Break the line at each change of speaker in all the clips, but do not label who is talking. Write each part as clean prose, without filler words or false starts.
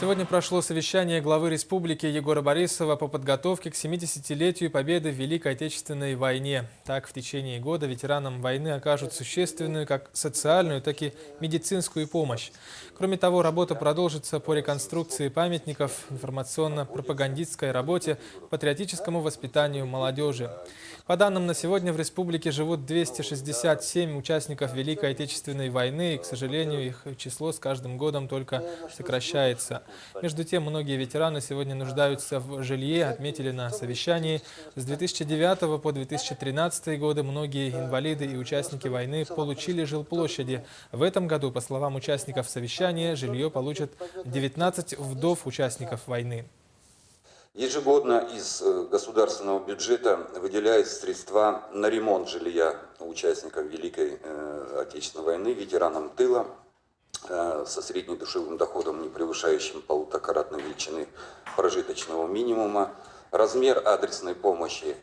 Сегодня прошло совещание главы республики Егора Борисова по подготовке к 70-летию победы в Великой Отечественной войне. Так, в течение года ветеранам войны окажут существенную как социальную, так и медицинскую помощь. Кроме того, работа продолжится по реконструкции памятников, информационно-пропагандистской работе, патриотическому воспитанию молодежи. По данным на сегодня в республике живут 267 участников Великой Отечественной войны, и, к сожалению, их число с каждым годом только сокращается. Между тем, многие ветераны сегодня нуждаются в жилье, отметили на совещании. С 2009 по 2013 годы многие инвалиды и участники войны получили жилплощади. В этом году, по словам участников совещания, жилье получат 19 вдов участников войны.
Ежегодно из государственного бюджета выделяются средства на ремонт жилья участникам Великой Отечественной войны, ветеранам тыла, со среднедушевым доходом, не превышающим полуторакратной величины прожиточного минимума. Размер адресной помощи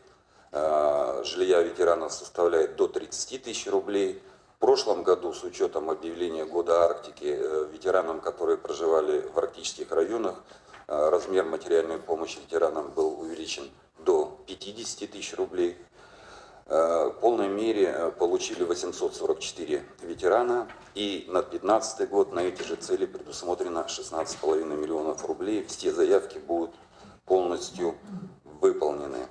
жилья ветеранов составляет до 30 тысяч рублей. В прошлом году, с учетом объявления Года Арктики, ветеранам, которые проживали в арктических районах, размер материальной помощи ветеранам был увеличен до 50 тысяч рублей. В полной мере получили 844 ветерана, и на 2015 год на эти же цели предусмотрено 16,5 миллионов рублей. Все заявки будут полностью выполнены.